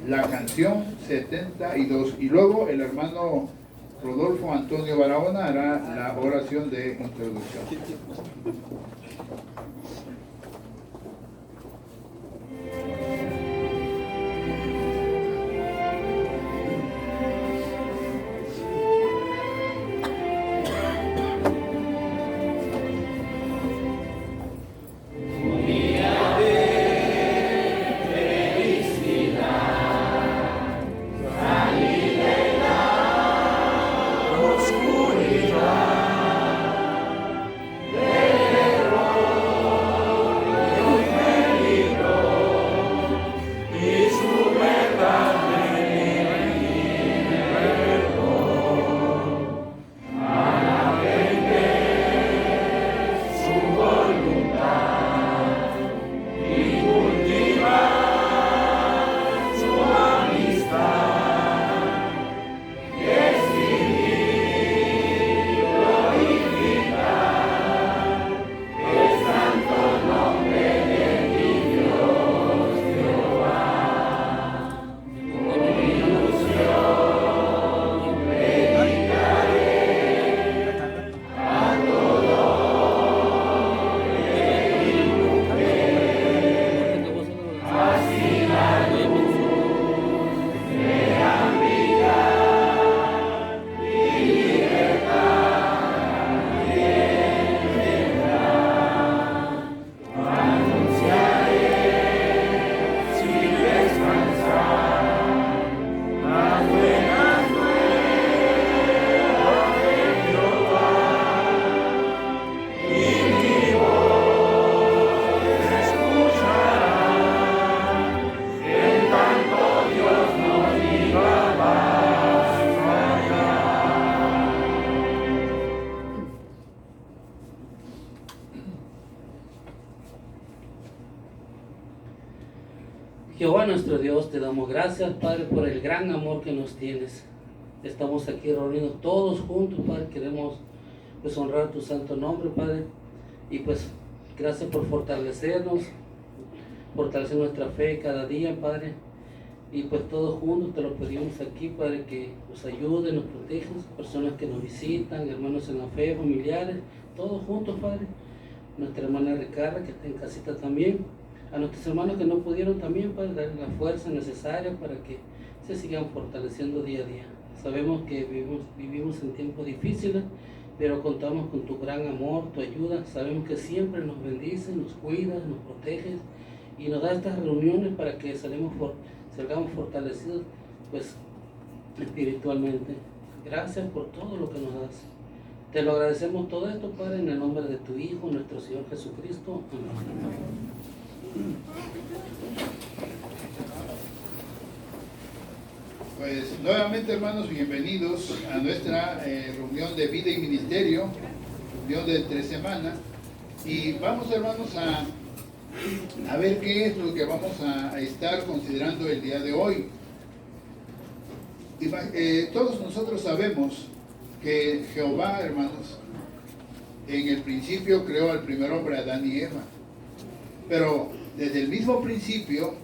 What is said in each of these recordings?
la canción 72. Y luego el hermano Rodolfo Antonio Barahona hará la oración de introducción. Jehová nuestro Dios, te damos gracias, Padre, por el gran amor que nos tienes. Estamos aquí reunidos todos juntos, Padre, queremos pues honrar tu santo nombre, Padre, y pues gracias por fortalecernos, fortalecer nuestra fe cada día, Padre, y pues todos juntos te lo pedimos aquí, Padre, que nos ayude, nos proteja, personas que nos visitan, hermanos en la fe, familiares, todos juntos, Padre, nuestra hermana Ricarda que está en casita también, a nuestros hermanos que no pudieron también, Padre, darles la fuerza necesaria para que se sigan fortaleciendo día a día. Sabemos que vivimos en tiempos difíciles, pero contamos con tu gran amor, tu ayuda. Sabemos que siempre nos bendices, nos cuidas, nos proteges y nos da estas reuniones para que salgamos fortalecidos pues, espiritualmente. Gracias por todo lo que nos das. Te lo agradecemos todo esto, Padre, en el nombre de tu Hijo, nuestro Señor Jesucristo. Amén. Pues nuevamente, hermanos, bienvenidos a nuestra reunión de vida y ministerio, reunión de 3 semanas, y vamos, hermanos, a ver qué es lo que vamos a estar considerando el día de hoy. Todos nosotros sabemos que Jehová, hermanos, en el principio creó al primer hombre, Adán y Eva, pero desde el mismo principio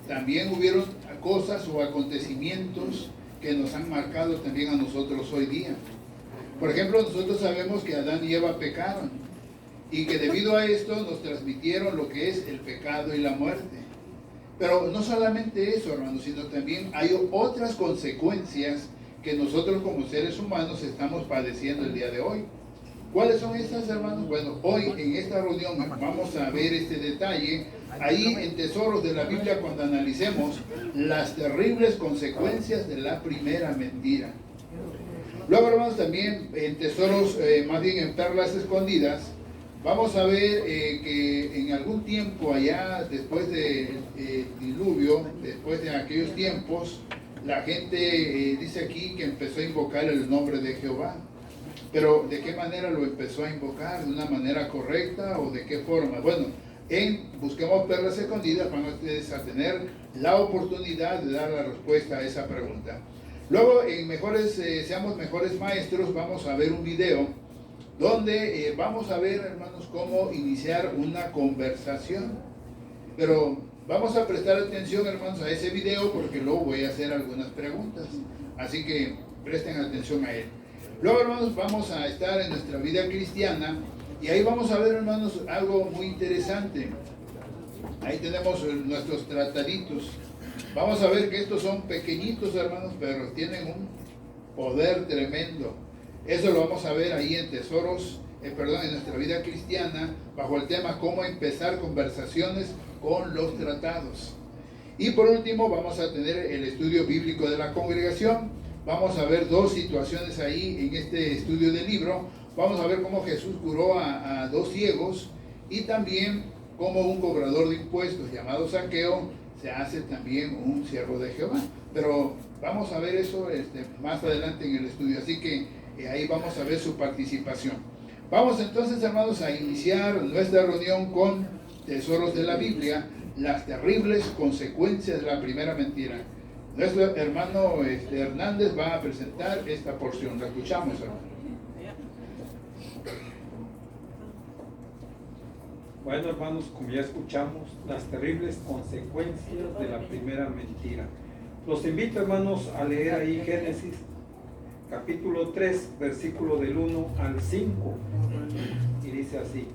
también hubieron cosas o acontecimientos que nos han marcado también a nosotros hoy día. Por ejemplo, nosotros sabemos que Adán y Eva pecaron y que debido a esto nos transmitieron lo que es el pecado y la muerte. Pero no solamente eso, hermanos, sino también hay otras consecuencias que nosotros como seres humanos estamos padeciendo el día de hoy. ¿Cuáles son estas, hermanos? Bueno, hoy en esta reunión vamos a ver este detalle ahí en Tesoros de la Biblia cuando analicemos las terribles consecuencias de la primera mentira. Luego, hermanos, también en Tesoros, más bien en Perlas Escondidas, vamos a ver que en algún tiempo allá, después del diluvio, después de aquellos tiempos, la gente dice aquí que empezó a invocar el nombre de Jehová. Pero ¿de qué manera lo empezó a invocar? ¿De una manera correcta o de qué forma? Bueno, en Busquemos Perlas Escondidas van ustedes a tener la oportunidad de dar la respuesta a esa pregunta. Luego, en Seamos Mejores Maestros, vamos a ver un video donde vamos a ver, hermanos, cómo iniciar una conversación. Pero Vamos a prestar atención, hermanos, a ese video porque luego voy a hacer algunas preguntas. Así que presten atención a él. Luego, hermanos, vamos a estar en nuestra vida cristiana y ahí vamos a ver, hermanos, algo muy interesante. Ahí tenemos nuestros trataditos. Vamos a ver que estos son pequeñitos, hermanos, pero tienen un poder tremendo. Eso lo vamos a ver ahí en Tesoros, en nuestra vida cristiana, bajo el tema cómo empezar conversaciones con los tratados. Y por último vamos a tener el estudio bíblico de la congregación. Vamos a ver dos situaciones ahí en este estudio del libro. Vamos a ver cómo Jesús curó a dos ciegos y también cómo un cobrador de impuestos llamado Zaqueo se hace también un siervo de Jehová. Pero vamos a ver eso más adelante en el estudio, así que ahí vamos a ver su participación. Vamos entonces, hermanos, a iniciar nuestra reunión con Tesoros de la Biblia, las terribles consecuencias de la primera mentira. Nuestro hermano Hernández va a presentar esta porción. La escuchamos, hermano. Bueno, hermanos, como ya escuchamos, las terribles consecuencias de la primera mentira. Los invito, hermanos, a leer ahí Génesis, capítulo 3, versículo del 1 al 5. Y dice así: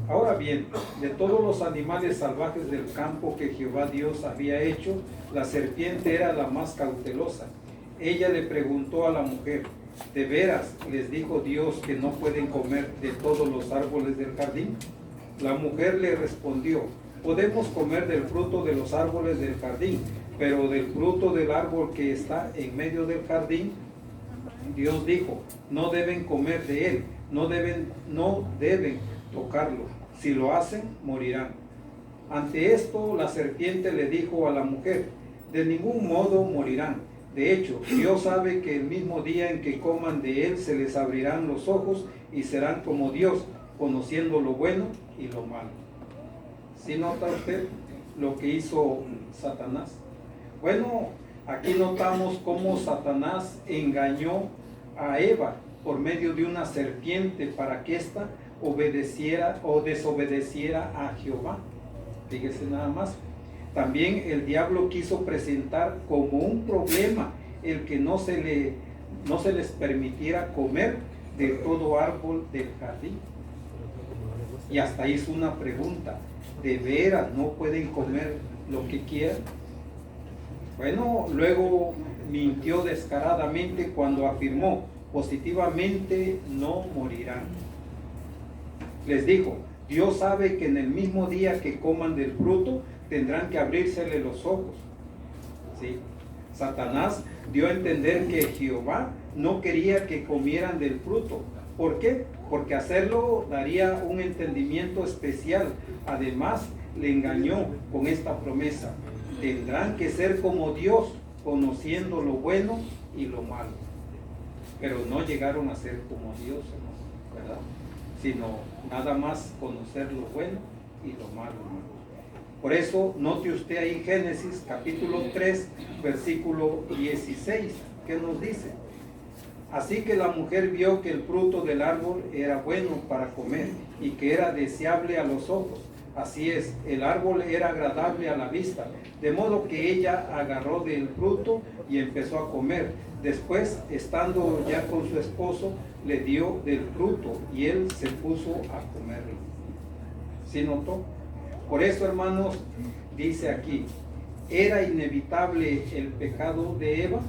Ahora bien, de todos los animales salvajes del campo que Jehová Dios había hecho, la serpiente era la más cautelosa. Ella le preguntó a la mujer: ¿de veras les dijo Dios que no pueden comer de todos los árboles del jardín? La mujer le respondió: podemos comer del fruto de los árboles del jardín, pero del fruto del árbol que está en medio del jardín, Dios dijo, no deben comer de él, no deben tocarlo. Si lo hacen, morirán. Ante esto, la serpiente le dijo a la mujer: de ningún modo morirán. De hecho, Dios sabe que el mismo día en que coman de él, se les abrirán los ojos y serán como Dios, conociendo lo bueno y lo malo. ¿Sí nota usted lo que hizo Satanás? Bueno, aquí notamos cómo Satanás engañó a Eva por medio de una serpiente para que ésta obedeciera o desobedeciera a Jehová. Fíjese nada más. También el diablo quiso presentar como un problema el que no se les permitiera comer de todo árbol del jardín. Y hasta hizo una pregunta: ¿de veras no pueden comer lo que quieran? Bueno, luego mintió descaradamente cuando afirmó: positivamente no morirán. Les dijo: Dios sabe que en el mismo día que coman del fruto tendrán que abrírsele los ojos. ¿Sí? Satanás dio a entender que Jehová no quería que comieran del fruto. ¿Por qué? Porque hacerlo daría un entendimiento especial. Además, le engañó con esta promesa: tendrán que ser como Dios, conociendo lo bueno y lo malo. Pero no llegaron a ser como Dios, ¿verdad? Sino nada más conocer lo bueno y lo malo. Por eso, note usted ahí Génesis capítulo 3, versículo 16, ¿qué nos dice? Así que la mujer vio que el fruto del árbol era bueno para comer y que era deseable a los ojos. Así es, el árbol era agradable a la vista, de modo que ella agarró del fruto y empezó a comer. Después, estando ya con su esposo, le dio del fruto y él se puso a comerlo. ¿Sí notó? Por eso, hermanos, dice aquí, ¿era inevitable el pecado de Eva?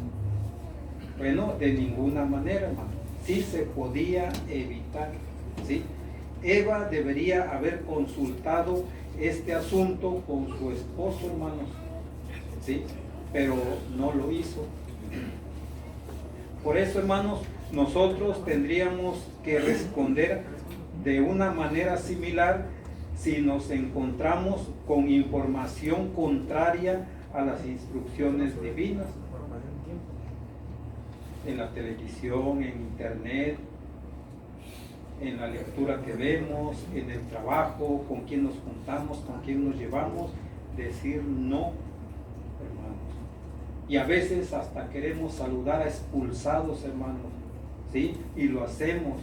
Bueno, de ninguna manera, hermano. Sí se podía evitar, ¿sí? Eva debería haber consultado este asunto con su esposo, hermanos, ¿sí? Pero no lo hizo. Por eso, hermanos, nosotros tendríamos que responder de una manera similar si nos encontramos con información contraria a las instrucciones divinas. En la televisión, en internet, en la lectura que vemos, en el trabajo, con quién nos juntamos, con quién nos llevamos, decir no, hermanos. Y a veces hasta queremos saludar a expulsados, hermanos, ¿sí? Y lo hacemos,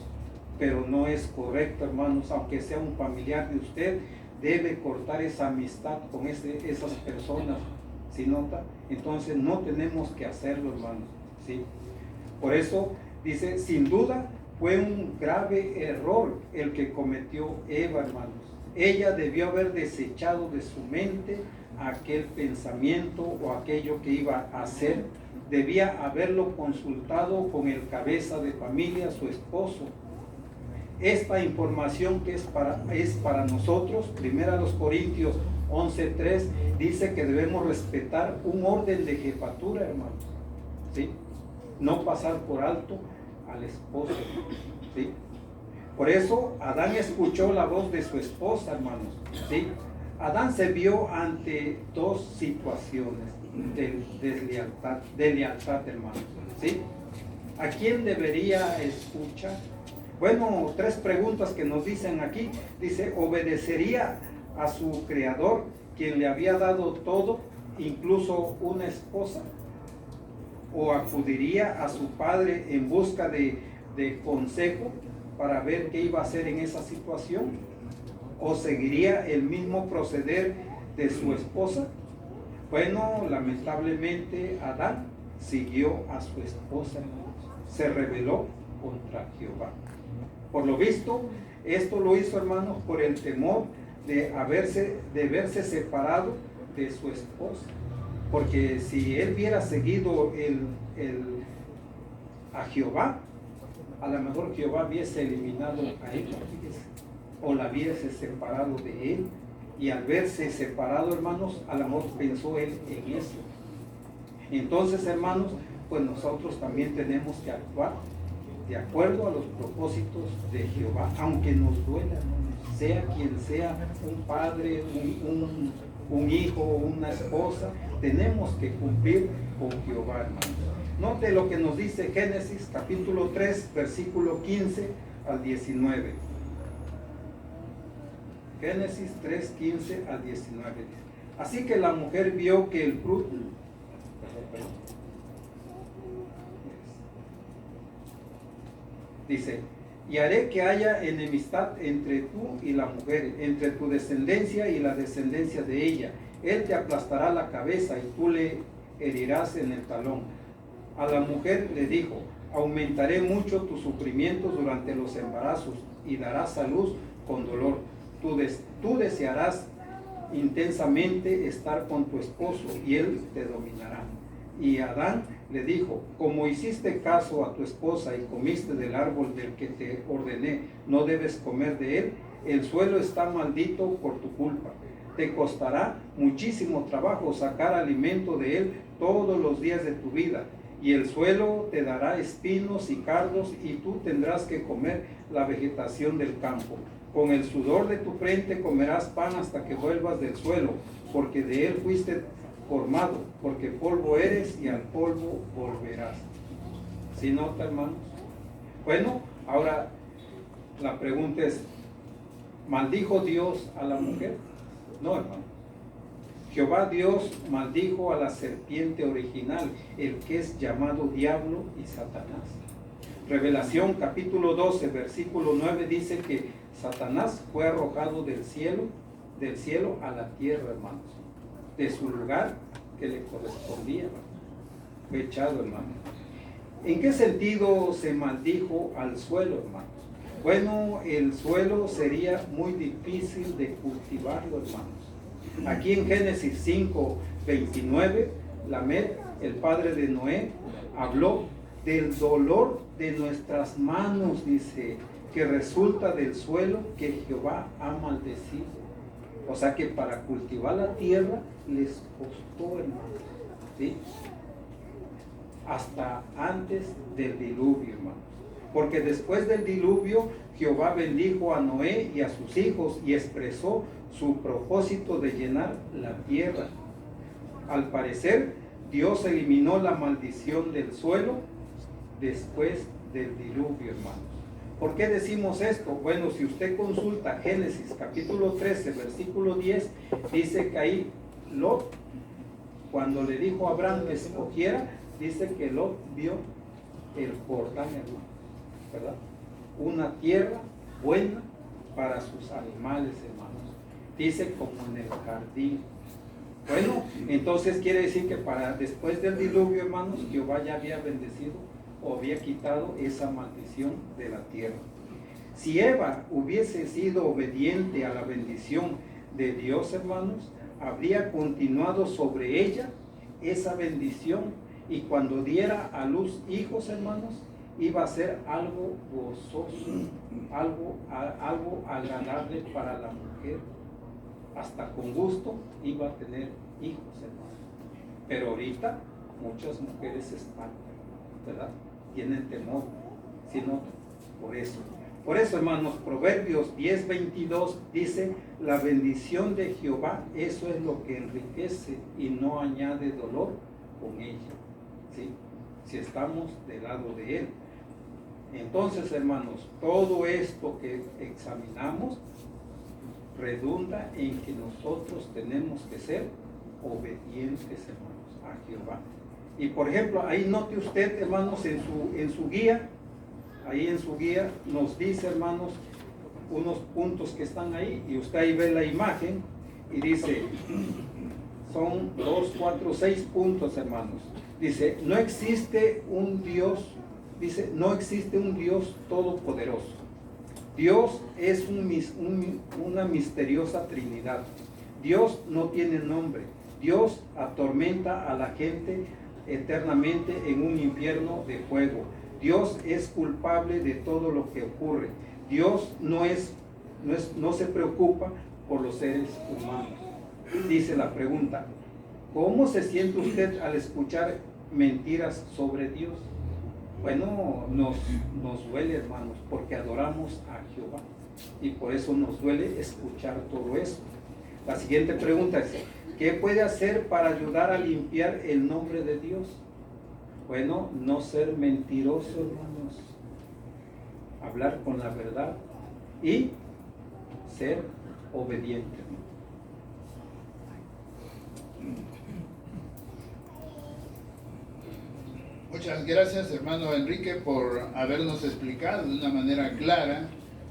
pero no es correcto, hermanos, aunque sea un familiar de usted, debe cortar esa amistad con esas personas, ¿sí nota? Entonces no tenemos que hacerlo, hermanos, ¿sí? Por eso dice, sin duda fue un grave error el que cometió Eva, hermanos. Ella debió haber desechado de su mente aquel pensamiento o aquello que iba a hacer. Debía haberlo consultado con el cabeza de familia, su esposo. Esta información que es para nosotros, 1 Corintios 11:3, dice que debemos respetar un orden de jefatura, hermanos, ¿sí? No pasar por alto al esposo, ¿sí? Por eso Adán escuchó la voz de su esposa, hermanos, ¿sí? Adán se vio ante dos situaciones de lealtad, hermanos, ¿sí? ¿A quién debería escuchar? Bueno, 3 preguntas que nos dicen aquí. Dice, ¿obedecería a su creador, quien le había dado todo, incluso una esposa? ¿O acudiría a su padre en busca de consejo para ver qué iba a hacer en esa situación? ¿O seguiría el mismo proceder de su esposa? Bueno, lamentablemente Adán siguió a su esposa, se rebeló contra Jehová. Por lo visto, esto lo hizo, hermanos, por el temor de verse separado de su esposa. Porque si él hubiera seguido a Jehová, a lo mejor Jehová hubiese eliminado a él, o la hubiese separado de él. Y al verse separado, hermanos, a lo mejor pensó él en eso. Entonces, hermanos, pues nosotros también tenemos que actuar de acuerdo a los propósitos de Jehová, aunque nos duela, sea quien sea, un padre, un hijo, una esposa, tenemos que cumplir con Jehová, hermanos. Note lo que nos dice Génesis capítulo 3, versículo 15 al 19. Génesis 3, 15 al 19. Así que la mujer vio que el fruto... Dice, y haré que haya enemistad entre tú y la mujer, entre tu descendencia y la descendencia de ella. Él te aplastará la cabeza y tú le herirás en el talón. A la mujer le dijo, aumentaré mucho tus sufrimientos durante los embarazos y darás a luz con dolor. Tú desearás intensamente estar con tu esposo y él te dominará. Y Adán le dijo, como hiciste caso a tu esposa y comiste del árbol del que te ordené, no debes comer de él, el suelo está maldito por tu culpa. Te costará muchísimo trabajo sacar alimento de él todos los días de tu vida, y el suelo te dará espinos y cardos, y tú tendrás que comer la vegetación del campo. Con el sudor de tu frente comerás pan hasta que vuelvas del suelo, porque de él fuiste formado, porque polvo eres y al polvo volverás. ¿Sí nota, hermanos? Bueno, ahora la pregunta es, ¿maldijo Dios a la mujer? No, hermano. Jehová Dios maldijo a la serpiente original, el que es llamado diablo y Satanás. Revelación capítulo 12, versículo 9 dice que Satanás fue arrojado del cielo a la tierra, hermanos, de su lugar que le correspondía, fue echado, hermanos. ¿En qué sentido se maldijo al suelo, hermanos? Bueno, el suelo sería muy difícil de cultivarlo, hermanos. Aquí en Génesis 5, 29, Lamed, el padre de Noé, habló del dolor de nuestras manos, dice, que resulta del suelo que Jehová ha maldecido. O sea que para cultivar la tierra les costó, hermanos, ¿sí? Hasta antes del diluvio, hermanos. Porque después del diluvio, Jehová bendijo a Noé y a sus hijos y expresó su propósito de llenar la tierra. Al parecer, Dios eliminó la maldición del suelo después del diluvio, hermanos. ¿Por qué decimos esto? Bueno, si usted consulta Génesis capítulo 13, versículo 10, dice que ahí Lot, cuando le dijo a Abraham que escogiera, dice que Lot vio el Jordán, hermano, ¿verdad? Una tierra buena para sus animales, hermanos. dice como en el jardín. Bueno, entonces quiere decir que para después del diluvio, hermanos, Jehová ya había bendecido o había quitado esa maldición de la tierra. Si Eva hubiese sido obediente a la bendición de Dios, hermanos, habría continuado sobre ella esa bendición, y cuando diera a luz hijos, hermanos, iba a ser algo gozoso, algo agradable para la mujer. Hasta con gusto iba a tener hijos, hermanos. Pero ahorita muchas mujeres se espantan, ¿verdad? Tienen temor, sino por eso. Por eso, hermanos, Proverbios 10:22 dice: la bendición de Jehová, eso es lo que enriquece y no añade dolor con ella, ¿sí? Si estamos del lado de Él. Entonces, hermanos, todo esto que examinamos redunda en que nosotros tenemos que ser obedientes, hermanos, a Jehová. Y por ejemplo, ahí note usted, hermanos, en su guía, ahí en su guía nos dice, hermanos, unos puntos que están ahí, y usted ahí ve la imagen y dice, son 2, 4, 6 puntos, hermanos. Dice, no existe un Dios, dice, no existe un Dios todopoderoso. Dios es una misteriosa Trinidad. Dios no tiene nombre. Dios atormenta a la gente eternamente en un infierno de fuego. Dios es culpable de todo lo que ocurre. Dios no se preocupa por los seres humanos. Dice la pregunta, ¿cómo se siente usted al escuchar mentiras sobre Dios? Bueno, nos duele, hermanos, porque adoramos a Jehová, y por eso nos duele escuchar todo eso. La siguiente pregunta es, ¿qué puede hacer para ayudar a limpiar el nombre de Dios? Bueno, no ser mentiroso, hermanos, hablar con la verdad y ser obediente. Muchas gracias, hermano Enrique, por habernos explicado de una manera clara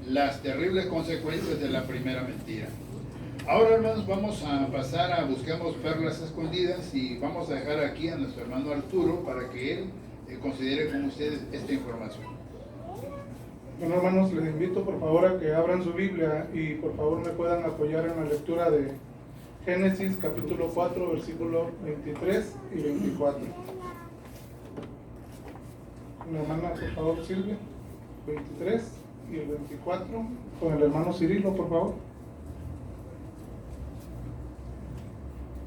las terribles consecuencias de la primera mentira. Ahora, hermanos, vamos a pasar a Busquemos Perlas Escondidas, y vamos a dejar aquí a nuestro hermano Arturo para que él considere con ustedes esta información. Bueno, hermanos, les invito por favor a que abran su Biblia y por favor me puedan apoyar en la lectura de Génesis capítulo 4, versículos 23 y 24. Mi hermana, por favor, Silvia, 23 y el 24, con el hermano Cirilo, por favor.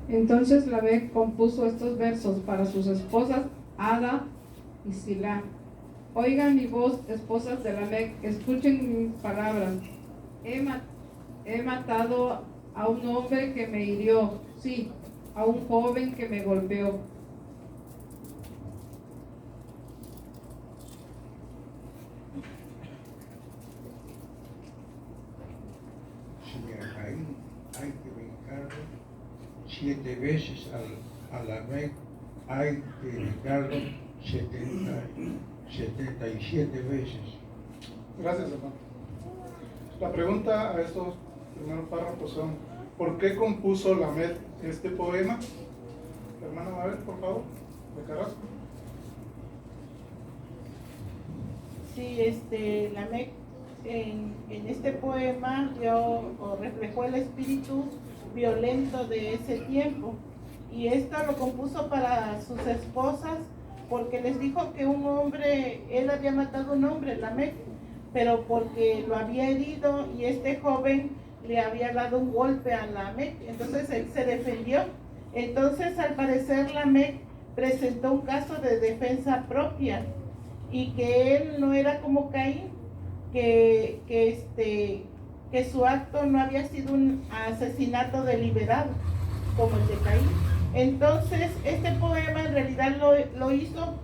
Entonces Lamec compuso estos versos para sus esposas Ada y Silá. Oigan mi voz, esposas de Lamec, escuchen mis palabras. He matado a un hombre que me hirió, sí, a un joven que me golpeó. Hay que vengarlo 7 veces, a Lamec hay que vengarlo 77 veces. Gracias, hermano. La pregunta a estos primeros párrafos son, ¿por qué compuso Lamec este poema? Hermana Mabel, por favor, de Carrasco. Sí, Lamec en este poema reflejó el espíritu violento de ese tiempo, y esto lo compuso para sus esposas porque les dijo que un hombre, él había matado a un hombre, Lamec, pero porque lo había herido y este joven le había dado un golpe a Lamec, entonces él se defendió. Entonces, al parecer, Lamec presentó un caso de defensa propia y que él no era como Caín, que su acto no había sido un asesinato deliberado como el de Caín. Entonces, este poema en realidad lo hizo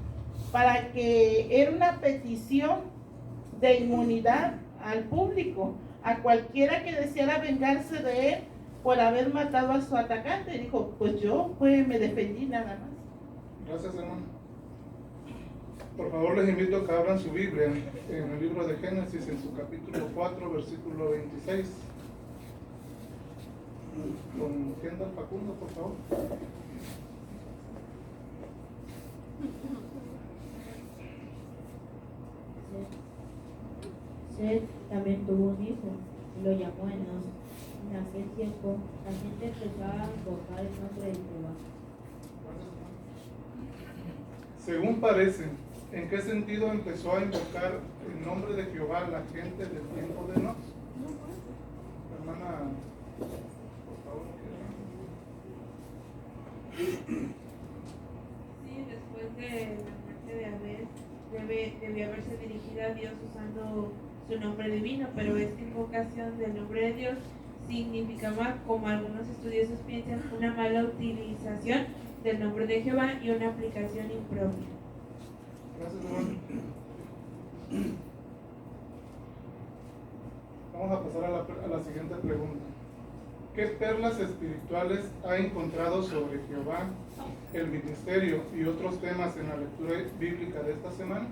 para que era una petición de inmunidad al público, a cualquiera que deseara vengarse de él por haber matado a su atacante. Dijo, pues yo me defendí nada más. Gracias, hermano. Por favor, les invito a que abran su Biblia en el libro de Génesis, en su capítulo 4, versículo 26. Con Kendall Facundo, por favor. Seth también tuvo un hijo y lo llamó Enos. En aquel tiempo la gente empezó a invocar el nombre de Jehová. Según parece, ¿en qué sentido empezó a invocar el nombre de Jehová la gente del tiempo de Enoch? Hermana, por favor. Sí, después de la muerte de Abel, debió haberse dirigido a Dios usando su nombre divino, pero esta invocación del nombre de Dios significaba, como algunos estudiosos piensan, una mala utilización del nombre de Jehová y una aplicación impropia. Gracias, hermano. Vamos a pasar a la siguiente pregunta. ¿Qué perlas espirituales ha encontrado sobre Jehová, el ministerio y otros temas en la lectura bíblica de esta semana?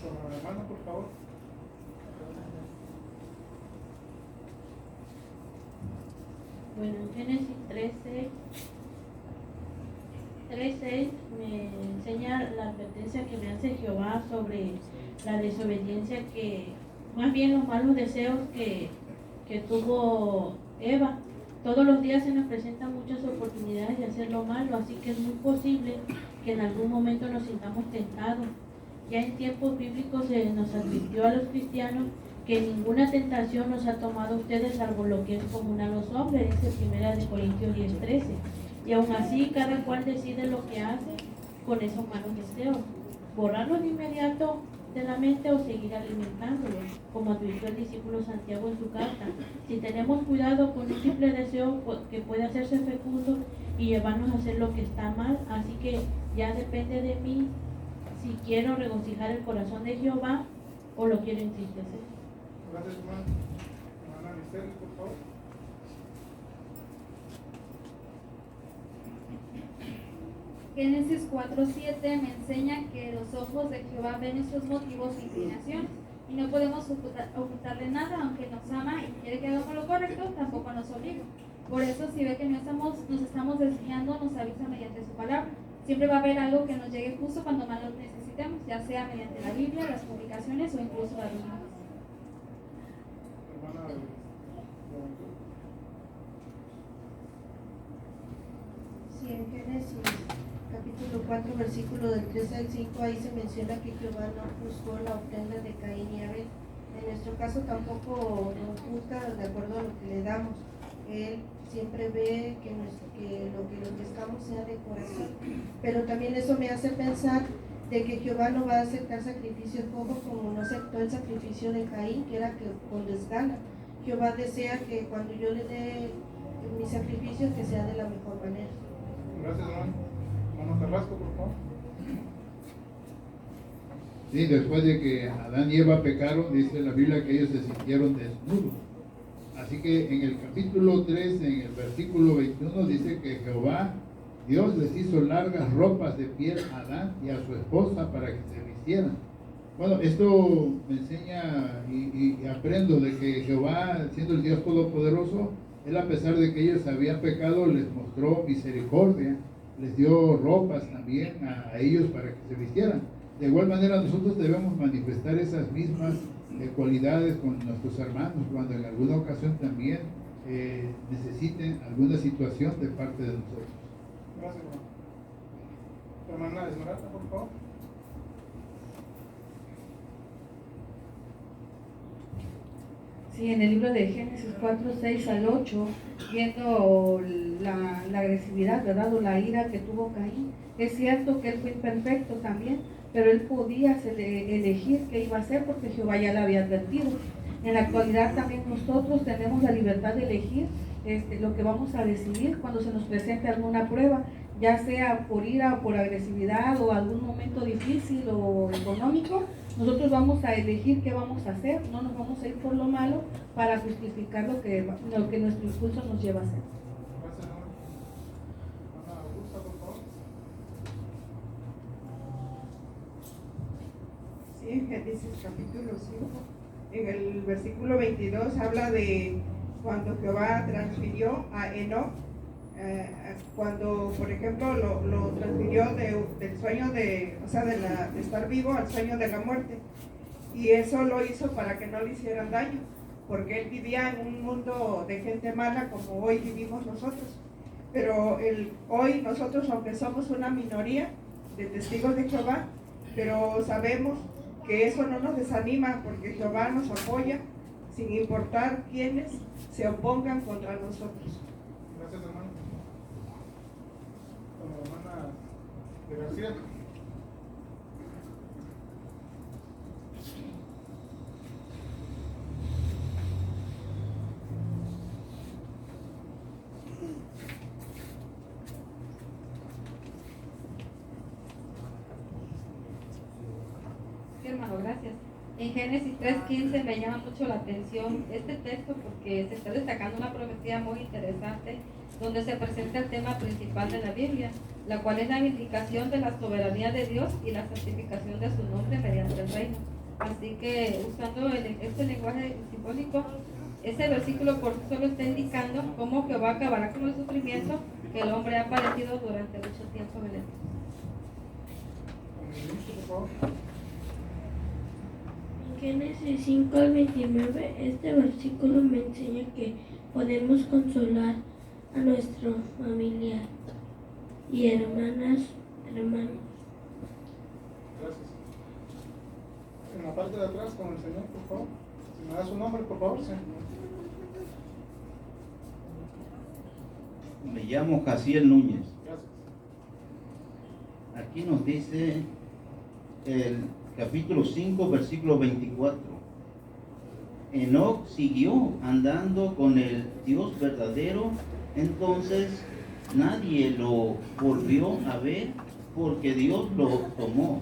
Con la hermana, por favor. Bueno, en Génesis 13:6 me enseña la advertencia que me hace Jehová sobre la desobediencia, que más bien los malos deseos que tuvo Eva. Todos los días se nos presentan muchas oportunidades de hacer lo malo, así que es muy posible que en algún momento nos sintamos tentados. Ya en tiempos bíblicos se nos advirtió a los cristianos que ninguna tentación nos ha tomado a ustedes salvo lo que es común a los hombres, dice 1 Corintios 10:13. Y aún así cada cual decide lo que hace con esos malos deseos, borrarlos de inmediato de la mente o seguir alimentándolos, como advirtió el discípulo Santiago en su carta. Si tenemos cuidado con un simple deseo que puede hacerse fecundo y llevarnos a hacer lo que está mal, así que ya depende de mí si quiero regocijar el corazón de Jehová o lo quiero entristecer. Gracias, hermano. Hermana Michelle, por favor. Génesis 4:7 me enseña que los ojos de Jehová ven nuestros motivos e inclinaciones y no podemos ocultarle nada, aunque nos ama y quiere que hagamos lo correcto, tampoco nos obliga. Por eso si ve que nos estamos desviando, nos avisa mediante su palabra. Siempre va a haber algo que nos llegue justo cuando más lo necesitemos, ya sea mediante la Biblia, las publicaciones o incluso la Biblia. Hermana, Sí, en Génesis capítulo 4, versículo del 3 al 5, ahí se menciona que Jehová no juzgó la ofrenda de Caín y Abel. En nuestro caso tampoco nos juzga de acuerdo a lo que le damos. Él siempre ve que lo que le ofrezcamos sea de corazón. Pero también eso me hace pensar de que Jehová no va a aceptar sacrificios pocos como no aceptó el sacrificio de Caín, que era que con desgana. Jehová desea que cuando yo le dé mi sacrificio, que sea de la mejor manera. gracias, hermano. Hermano Carrasco, por favor. Sí, después de que Adán y Eva pecaron, dice la Biblia que ellos se sintieron desnudos. Así que en el capítulo 3, en el versículo 21, dice que Jehová, Dios les hizo largas ropas de piel a Adán y a su esposa para que se vistieran. Bueno, esto me enseña y aprendo de que Jehová, siendo el Dios Todopoderoso, Él, a pesar de que ellos habían pecado, les mostró misericordia, les dio ropas también a ellos para que se vistieran. De igual manera nosotros debemos manifestar esas mismas cualidades con nuestros hermanos cuando en alguna ocasión también necesiten alguna situación de parte de nosotros. Gracias, hermano. Hermana Esmeralda, por favor. Sí, en el libro de Génesis 4, 6 al 8, viendo la agresividad, ¿verdad? O la ira que tuvo Caín, es cierto que él fue imperfecto también, pero él podía elegir qué iba a hacer porque Jehová ya le había advertido. En la actualidad también nosotros tenemos la libertad de elegir lo que vamos a decidir cuando se nos presente alguna prueba, ya sea por ira o por agresividad o algún momento difícil o económico. Nosotros vamos a elegir qué vamos a hacer, no nos vamos a ir por lo malo para justificar lo que nuestro impulso nos lleva a hacer. Gracias, hermano. Hermana Augusta, por favor. Sí, en Génesis capítulo 5, en el versículo 22 habla de cuando Jehová transfirió a Enoc, cuando por ejemplo lo transfirió del sueño de estar vivo al sueño de la muerte, y eso lo hizo para que no le hicieran daño, porque él vivía en un mundo de gente mala como hoy vivimos nosotros. Pero hoy nosotros, aunque somos una minoría de testigos de Jehová, pero sabemos que eso no nos desanima, porque Jehová nos apoya sin importar quiénes se opongan contra nosotros. Gracias, hermano. Hermana de García. Hermano, gracias. En Génesis 3:15 me llama mucho la atención este texto porque se está destacando una profecía muy interesante donde se presenta el tema principal de la Biblia, la cual es la vindicación de la soberanía de Dios y la santificación de su nombre mediante el reino. Así que usando este lenguaje simbólico, ese versículo por sí solo está indicando cómo Jehová acabará con el sufrimiento que el hombre ha padecido durante mucho tiempo. Génesis 5 al 29, este versículo me enseña que podemos consolar a nuestra familia y hermanos. Gracias. En la parte de atrás con el Señor, por favor. Si me da su nombre, por favor, sí. Me llamo Jaciel Núñez. Gracias. Aquí nos dice el capítulo 5, versículo 24. Enoc siguió andando con el Dios verdadero, entonces nadie lo volvió a ver porque Dios lo tomó.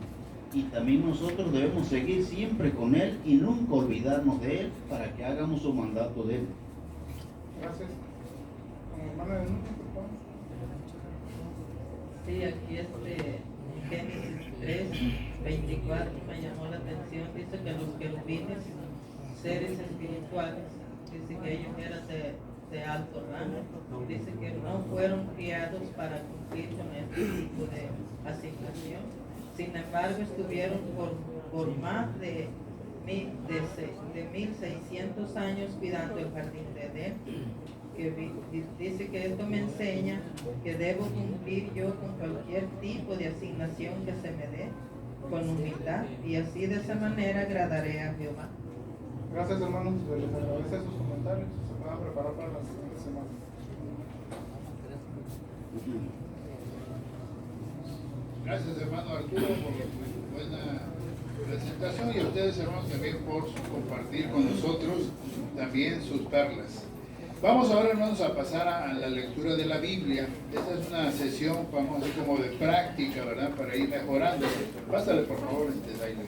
Y también nosotros debemos seguir siempre con Él y nunca olvidarnos de Él para que hagamos su mandato de Él. Gracias. Hermana de Núñez, por favor. Sí, aquí Génesis 3, 24 me llamó la atención. Dice que los querubines, seres espirituales, dice que ellos eran de alto rango, dice que no fueron criados para cumplir con este tipo de asignación. Sin embargo, estuvieron por más de 1600 años cuidando el jardín de Edén. Dice que esto me enseña que debo cumplir yo con cualquier tipo de asignación que se me dé con humildad, y así de esa manera agradaré a Jehová. Gracias, hermanos. Les agradece sus comentarios. Se van a preparar para la siguiente semana. Gracias, hermano Arturo, por su buena presentación, y a ustedes, hermanos, también por compartir con nosotros también sus perlas. Vamos ahora, hermanos, a pasar a la lectura de la Biblia. Esta es una sesión, vamos a decir, como de práctica, ¿verdad? Para ir mejorando. Pásale, por favor, Daila.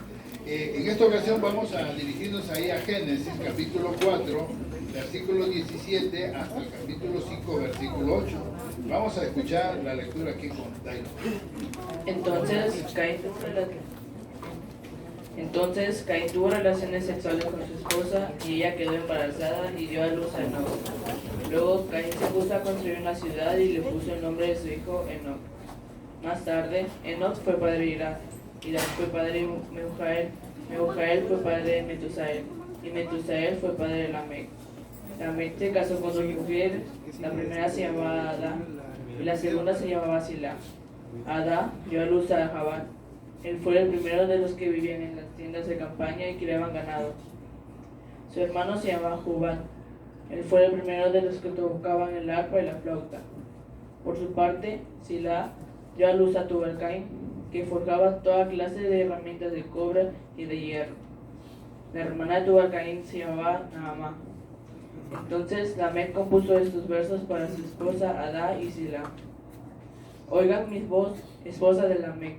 En esta ocasión vamos a dirigirnos ahí a Génesis, capítulo 4, versículo 17, hasta el capítulo 5, versículo 8. Vamos a escuchar la lectura aquí con Daila. Entonces Caín tuvo relaciones sexuales con su esposa y ella quedó embarazada y dio a luz a Enoc. Luego Caín se puso a construir una ciudad y le puso el nombre de su hijo Enoc. Más tarde, Enoc fue padre de Irad, Irad fue padre de Mehujael, Mehujael fue padre de Metusael, y Metusael fue padre de Lamec. Lamec se casó con dos mujeres, la primera se llamaba Adá y la segunda se llamaba Silá. Adá dio a luz a Jabal. Él fue el primero de los que vivían en las tiendas de campaña y criaban ganado. Su hermano se llamaba Jubal. Él fue el primero de los que tocaban el arpa y la flauta. Por su parte, Silá dio a luz a Tubal-Caín, que forjaba toda clase de herramientas de cobre y de hierro. La hermana de Tubal-Caín se llamaba Naamá. Entonces Lamec compuso estos versos para su esposa Adá y Silá. Oigan mi voz, esposa de Lamec.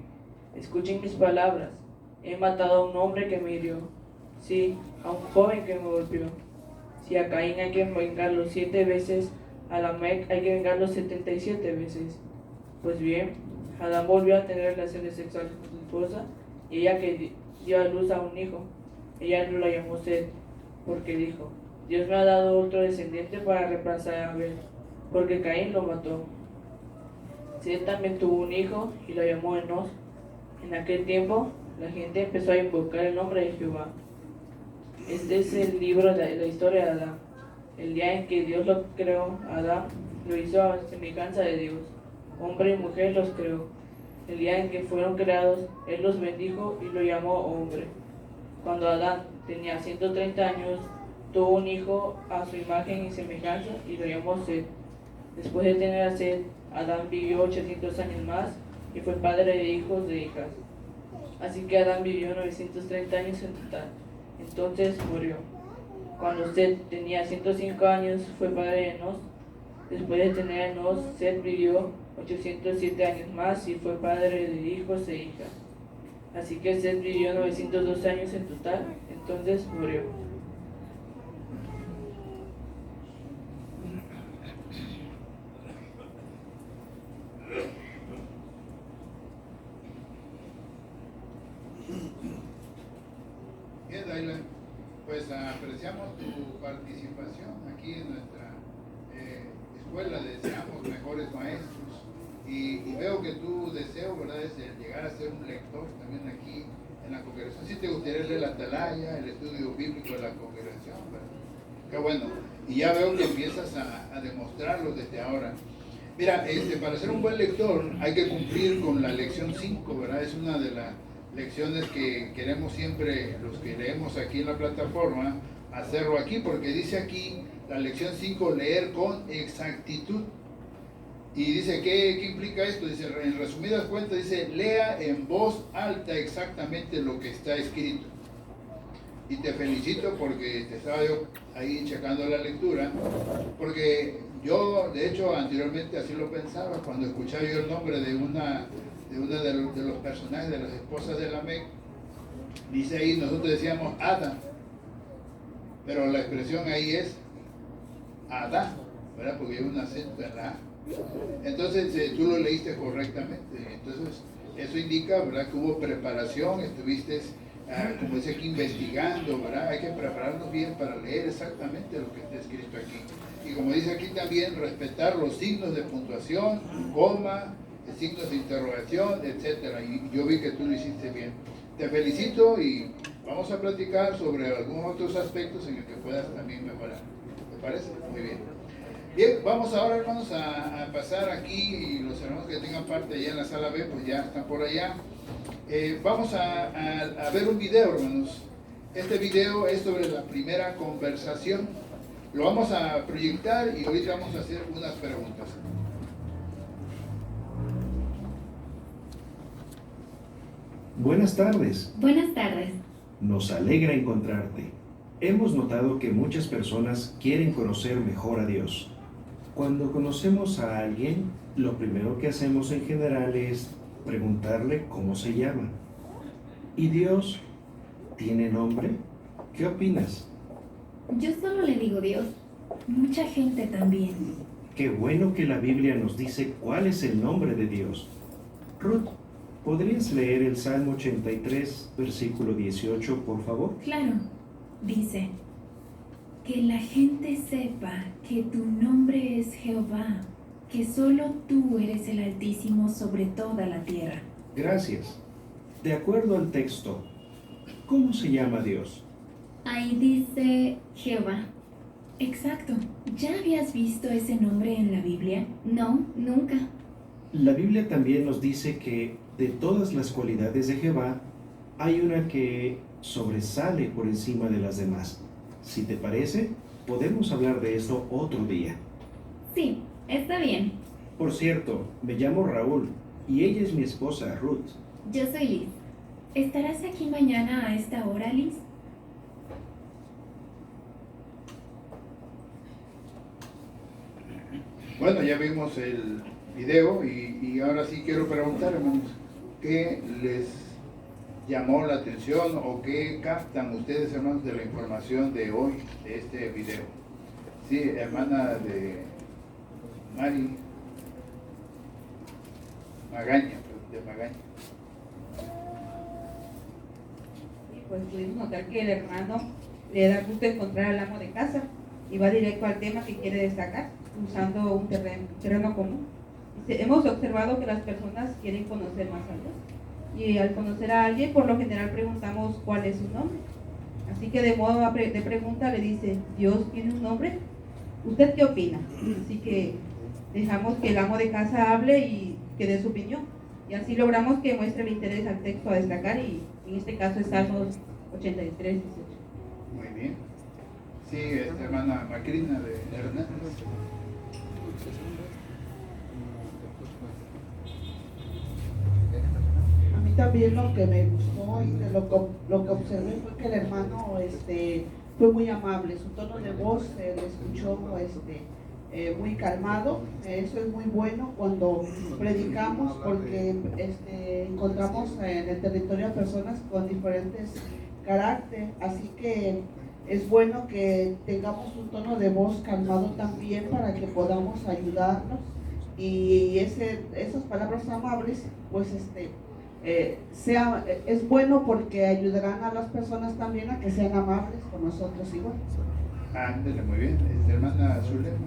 Escuchen mis palabras. He matado a un hombre que me hirió. Sí, a un joven que me golpeó. Si a Caín hay que vengarlo 7 veces, a Lamec hay que vengarlo 77 veces. Pues bien, Adán volvió a tener relaciones sexuales con su esposa y ella que dio a luz a un hijo. Ella no la llamó Set, porque dijo: Dios me ha dado otro descendiente para reemplazar a Abel, porque Caín lo mató. Seth también tuvo un hijo y lo llamó Enos. En aquel tiempo, la gente empezó a invocar el nombre de Jehová. Este es el libro de la historia de Adán. El día en que Dios lo creó, Adán lo hizo a semejanza de Dios. Hombre y mujer los creó. El día en que fueron creados, Él los bendijo y lo llamó hombre. Cuando Adán tenía 130 años, tuvo un hijo a su imagen y semejanza y lo llamó Seth. Después de tener a Seth, Adán vivió 800 años más y fue padre de hijos e hijas. Así que Adán vivió 930 años en total. Entonces murió. Cuando Seth tenía 105 años, fue padre de Enos. Después de tener a Enos, Seth vivió 807 años más y fue padre de hijos e hijas. Así que Seth vivió 902 años en total. Entonces murió. Bien, Daylan, pues apreciamos tu participación aquí en nuestra escuela. Deseamos mejores maestros y veo que tu deseo, ¿verdad?, es el llegar a ser un lector también aquí en la congregación. Si te gustaría leer la Atalaya, el estudio bíblico de la congregación, ¿verdad? Qué bueno. Y ya veo que empiezas a demostrarlo desde ahora. Mira, para ser un buen lector hay que cumplir con la lección 5, ¿verdad? Es una de las lecciones que queremos siempre, los que leemos aquí en la plataforma, hacerlo aquí, porque dice aquí la lección 5, leer con exactitud. Y dice, ¿qué implica esto? Dice, en resumidas cuentas, dice, lea en voz alta exactamente lo que está escrito. Y te felicito porque te estaba yo ahí checando la lectura, porque yo, de hecho, anteriormente así lo pensaba, cuando escuchaba yo el nombre de una de los personajes de las esposas de Lamec, dice ahí, nosotros decíamos Ada, pero la expresión ahí es Ada, ¿verdad? Porque hay un acento en la A. Entonces tú lo leíste correctamente. Entonces eso indica, ¿verdad?, que hubo preparación, estuviste, como dice aquí, investigando, ¿verdad? Hay que prepararnos bien para leer exactamente lo que está escrito aquí. Y como dice aquí también, respetar los signos de puntuación, coma, signos de interrogación, etcétera. Y yo vi que tú lo hiciste bien. Te felicito y vamos a platicar sobre algunos otros aspectos en el que puedas también mejorar. ¿Te parece? Muy bien. Bien, vamos ahora, hermanos, a pasar aquí, y los hermanos que tengan parte allá en la sala B, pues ya están por allá. Vamos a ver un video, hermanos. Este video es sobre la primera conversación. Lo vamos a proyectar y ahorita vamos a hacer unas preguntas. Buenas tardes. Buenas tardes. Nos alegra encontrarte. Hemos notado que muchas personas quieren conocer mejor a Dios. Cuando conocemos a alguien, lo primero que hacemos en general es preguntarle cómo se llama. ¿Y Dios tiene nombre? ¿Qué opinas? Yo solo le digo Dios. Mucha gente también. Qué bueno que la Biblia nos dice cuál es el nombre de Dios. Ruth, ¿podrías leer el Salmo 83, versículo 18, por favor? Claro. Dice, que la gente sepa que tu nombre es Jehová, que solo tú eres el Altísimo sobre toda la tierra. Gracias. De acuerdo al texto, ¿cómo se llama Dios? Ahí dice Jehová. Exacto. ¿Ya habías visto ese nombre en la Biblia? No, nunca. La Biblia también nos dice que de todas las cualidades de Jehová, hay una que sobresale por encima de las demás. Si te parece, podemos hablar de eso otro día. Sí, está bien. Por cierto, me llamo Raúl y ella es mi esposa, Ruth. Yo soy Liz. ¿Estarás aquí mañana a esta hora, Liz? Bueno, ya vimos el video y ahora sí quiero preguntar, hermanos, ¿qué les llamó la atención o qué captan ustedes, hermanos, de la información de hoy, de este video? Sí, hermana de Mari Magaña, de Magaña. Y pues pudimos notar que el hermano le da gusto encontrar al amo de casa, y va directo al tema que quiere destacar, usando un terreno común. Dice, hemos observado que las personas quieren conocer más a Dios, y al conocer a alguien, por lo general preguntamos cuál es su nombre. Así que de modo de pregunta le dice, ¿Dios tiene un nombre? ¿Usted qué opina? Así que dejamos que el amo de casa hable y que dé su opinión. Y así logramos que muestre el interés al texto a destacar, y en este caso es Salmos 83, 18. Muy bien. Sí, hermana Macrina de Hernández. A mí también lo que me gustó y lo que observé fue que el hermano fue muy amable, su tono de voz se le escuchó muy calmado. Eso es muy bueno cuando predicamos, porque encontramos en el territorio a personas con diferentes caracteres, así que es bueno que tengamos un tono de voz calmado también para que podamos ayudarnos, y esas palabras amables pues es bueno porque ayudarán a las personas también a que sean amables con nosotros igual. Ándale, muy bien. Hermana Zulema.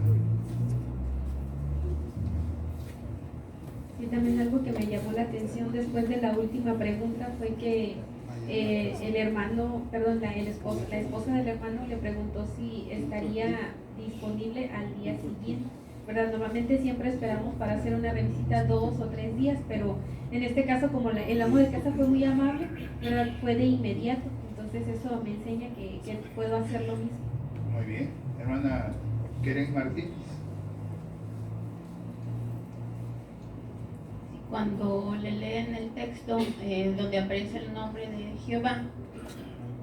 Y también algo que me llamó la atención después de la última pregunta fue que el hermano, perdón, la esposa del hermano le preguntó si estaría disponible al día siguiente, ¿verdad? Normalmente siempre esperamos para hacer una revisita 2 o 3 días, pero en este caso, como el amo de casa fue muy amable, ¿verdad?, fue de inmediato. Entonces eso me enseña que puedo hacer lo mismo. Muy bien. Hermana Keren Martínez. Cuando le leen el texto donde aparece el nombre de Jehová,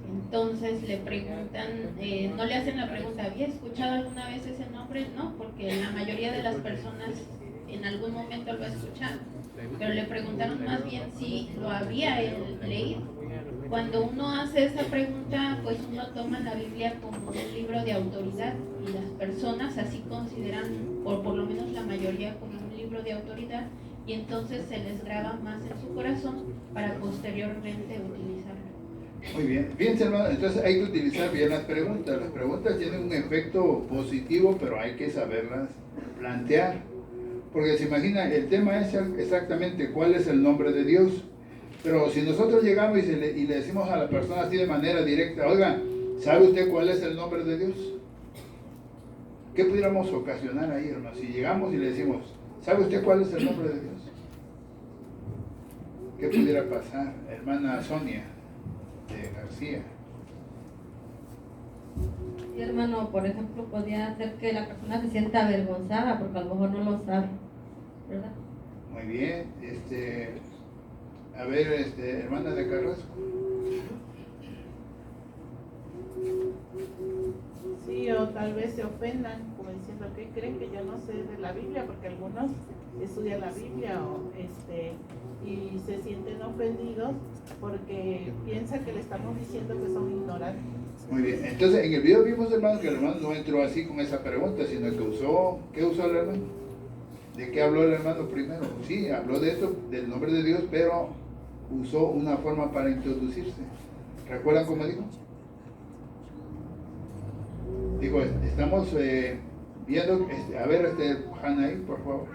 entonces le preguntan, no le hacen la pregunta, ¿había escuchado alguna vez ese nombre? No, porque la mayoría de las personas en algún momento lo ha escuchado, pero le preguntaron más bien si lo había él leído. Cuando uno hace esa pregunta, pues uno toma la Biblia como un libro de autoridad, y las personas así consideran, por lo menos la mayoría, como un libro de autoridad, y entonces se les graba más en su corazón para posteriormente utilizarlo. Muy bien. Fíjense, hermano, entonces hay que utilizar bien las preguntas. Las preguntas tienen un efecto positivo, pero hay que saberlas plantear. Porque se imagina, el tema es exactamente cuál es el nombre de Dios. Pero si nosotros llegamos y le decimos a la persona así de manera directa, oiga, ¿sabe usted cuál es el nombre de Dios? ¿Qué pudiéramos ocasionar ahí, hermano? Si llegamos y le decimos, ¿sabe usted cuál es el nombre de Dios? ¿Qué pudiera pasar, hermana Sonia de García? Sí, hermano, por ejemplo, podría hacer que la persona se sienta avergonzada porque a lo mejor no lo sabe, ¿verdad? Muy bien. A ver, hermana de Carrasco. Sí, o tal vez se ofendan, como diciendo, ¿qué creen que yo no sé de la Biblia? Porque algunos estudian la Biblia y se sienten ofendidos porque piensan que le estamos diciendo que son ignorantes. Muy bien. Entonces, en el video vimos, hermano, que el hermano no entró así con esa pregunta, sino que ¿qué usó el hermano? ¿De qué habló el hermano primero? Sí, habló de esto, del nombre de Dios, pero usó una forma para introducirse. ¿Recuerdan cómo dijo? Digo, estamos viendo, a ver, Hanaí, por favor.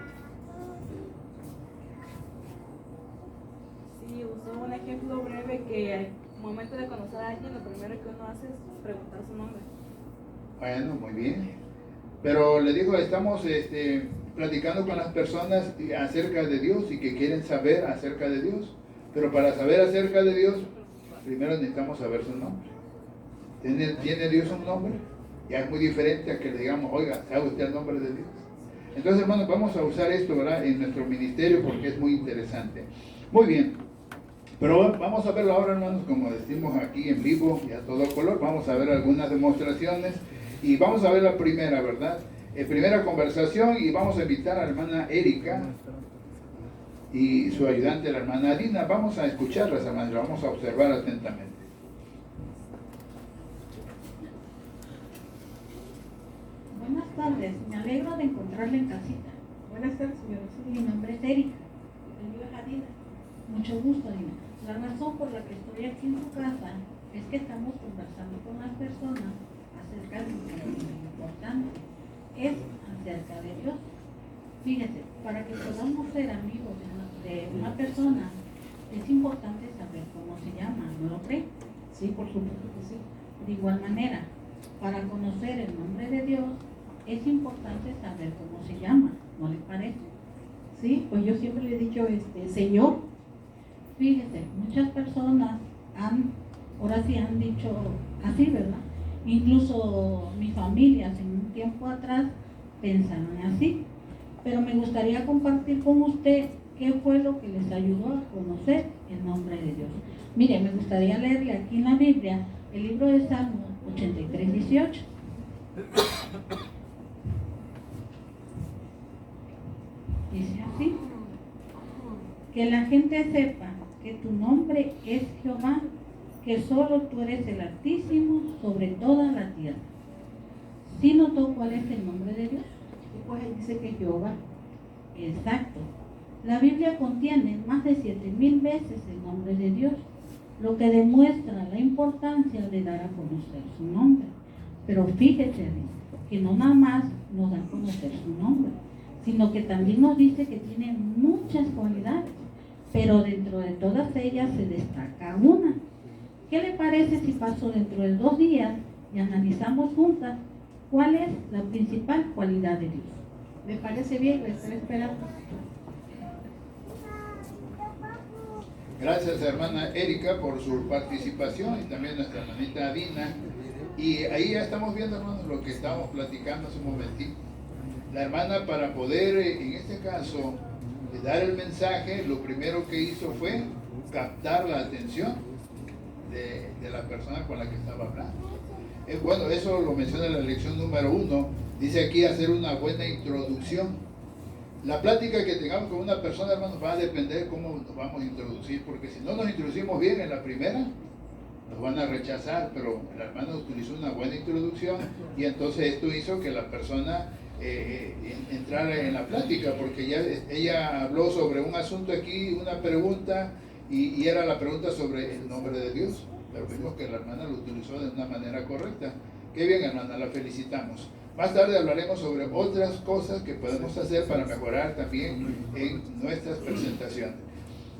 Sí, usó un ejemplo breve que al momento de conocer a alguien, lo primero que uno hace es preguntar su nombre. Bueno, muy bien. Pero le digo, estamos platicando con las personas acerca de Dios y que quieren saber acerca de Dios. Pero para saber acerca de Dios, primero necesitamos saber su nombre. ¿Tiene Dios un nombre? Ya es muy diferente a que le digamos, oiga, ¿sabe usted el nombre de Dios? Entonces, hermanos, vamos a usar esto, ¿verdad?, en nuestro ministerio porque es muy interesante. Muy bien. Pero vamos a verlo ahora, hermanos, como decimos aquí en vivo y a todo color. Vamos a ver algunas demostraciones y vamos a ver la primera, ¿verdad? Primera conversación, y vamos a invitar a la hermana Erika y su ayudante, la hermana Dina. Vamos a escucharlas, hermanos, la vamos a observar atentamente. Buenas tardes, me alegro de encontrarle en casita. Buenas tardes, señora. Mi nombre es Erika. El mío es Adina. Mucho gusto, Adina. La razón por la que estoy aquí en su casa es que estamos conversando con las personas acercarnos, pero lo importante es acerca de Dios. Fíjese, para que podamos ser amigos de una persona, es importante saber cómo se llama, ¿no lo cree? Sí, por supuesto que sí. De igual manera, para conocer el nombre de Dios, es importante saber cómo se llama, ¿no le parece? Sí, pues yo siempre le he dicho, Señor. Fíjese, muchas personas ahora sí han dicho así, ¿verdad? Incluso mis familias en un tiempo atrás pensaron así. Pero me gustaría compartir con usted qué fue lo que les ayudó a conocer el nombre de Dios. Mire, me gustaría leerle aquí en la Biblia el libro de Salmos 83:18. Dice así: que la gente sepa que tu nombre es Jehová, que solo tú eres el Altísimo sobre toda la tierra. ¿Sí notó cuál es el nombre de Dios? Pues ahí dice que Jehová. Exacto. La Biblia contiene más de 7,000 veces el nombre de Dios, lo que demuestra la importancia de dar a conocer su nombre. Pero fíjese que no nada más nos da a conocer su nombre, sino que también nos dice que tiene muchas cualidades, pero dentro de todas ellas se destaca una. ¿Qué le parece si paso dentro de 2 días y analizamos juntas cuál es la principal cualidad de Dios? Me parece bien, le estoy esperando. Gracias, hermana Erika, por su participación y también nuestra hermanita Adina. Y ahí ya estamos viendo, hermanos, lo que estábamos platicando hace un momentito. La hermana, para poder, en este caso, dar el mensaje, lo primero que hizo fue captar la atención de la persona con la que estaba hablando. Bueno, eso lo menciona en la lección número 1. Dice aquí hacer una buena introducción. La plática que tengamos con una persona, hermanos, va a depender de cómo nos vamos a introducir, porque si no nos introducimos bien en la primera, nos van a rechazar, pero la hermana utilizó una buena introducción y entonces esto hizo que la persona entrara en la plática, porque ella habló sobre un asunto aquí, una pregunta, y era la pregunta sobre el nombre de Dios, pero vimos que la hermana lo utilizó de una manera correcta. Qué bien, hermana, la felicitamos. Más tarde hablaremos sobre otras cosas que podemos hacer para mejorar también en nuestras presentaciones.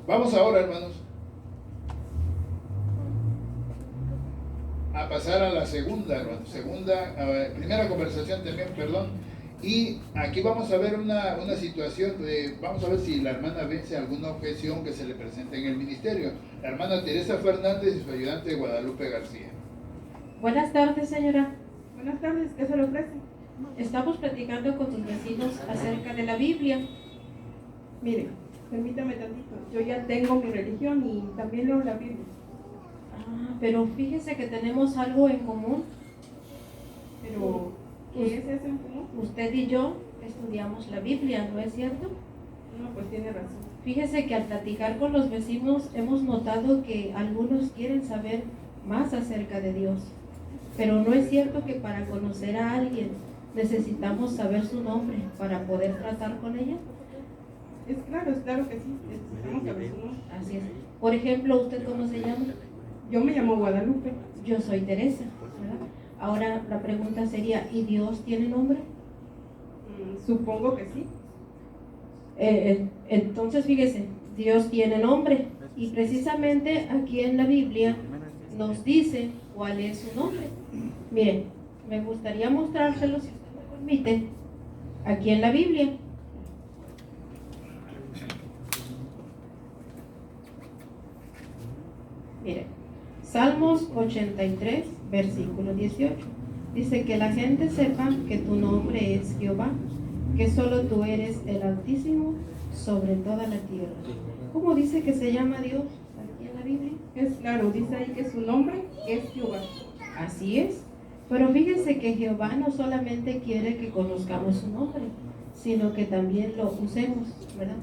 Vamos ahora, hermanos, a pasar a la segunda, hermanos. Primera conversación también, perdón. Y aquí vamos a ver una situación, vamos a ver si la hermana vence alguna objeción que se le presente en el ministerio. La hermana Teresa Fernández y su ayudante Guadalupe García. Buenas tardes, señora. Buenas tardes, ¿qué se le ofrece? Estamos platicando con sus vecinos acerca de la Biblia. Mire, permítame tantito. Yo ya tengo mi religión y también leo la Biblia. Pero fíjese que tenemos algo en común. Pero, ¿qué es eso en común? Usted y yo estudiamos la Biblia, ¿no es cierto? No, pues tiene razón. Fíjese que al platicar con los vecinos hemos notado que algunos quieren saber más acerca de Dios. Pero no es cierto que para conocer a alguien necesitamos saber su nombre para poder tratar con ella. Es claro que sí, necesitamos saber su nombre. Así es. Por ejemplo, ¿usted cómo se llama? Yo me llamo Guadalupe. Yo soy Teresa, ¿verdad? Ahora la pregunta sería, ¿y Dios tiene nombre? Supongo que sí. Entonces, fíjese, Dios tiene nombre. Y precisamente aquí en la Biblia nos dice cuál es su nombre. Miren, me gustaría mostrárselos, si usted me permite, aquí en la Biblia. Miren, Salmos 83, versículo 18. Dice que la gente sepa que tu nombre es Jehová, que solo tú eres el Altísimo sobre toda la tierra. ¿Cómo dice que se llama Dios aquí en la Biblia? Es claro, dice ahí que su nombre es Jehová. Así es. Pero fíjense que Jehová no solamente quiere que conozcamos su nombre, sino que también lo usemos, ¿verdad?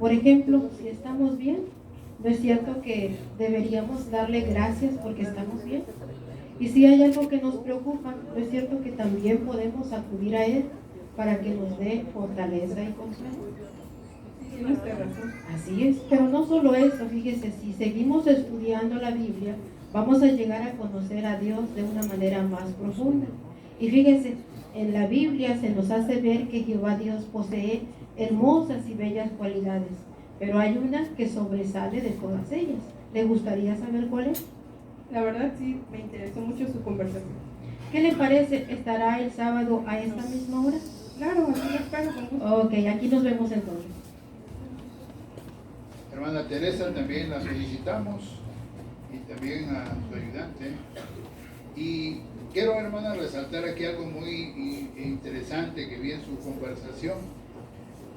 Por ejemplo, si estamos bien, ¿no es cierto que deberíamos darle gracias porque estamos bien? Y si hay algo que nos preocupa, ¿no es cierto que también podemos acudir a Él para que nos dé fortaleza y consuelo? Así es, pero no solo eso, fíjese, si seguimos estudiando la Biblia, vamos a llegar a conocer a Dios de una manera más profunda. Y fíjense, en la Biblia se nos hace ver que Jehová Dios posee hermosas y bellas cualidades, pero hay una que sobresale de todas ellas. ¿Le gustaría saber cuál es? La verdad sí, me interesó mucho su conversación. ¿Qué le parece? ¿Estará el sábado a esta misma hora? Claro, aquí lo espero con gusto. Ok, aquí nos vemos entonces. Hermana Teresa, también la felicitamos y también a su ayudante. Y quiero, hermana, resaltar aquí algo muy interesante que vi en su conversación.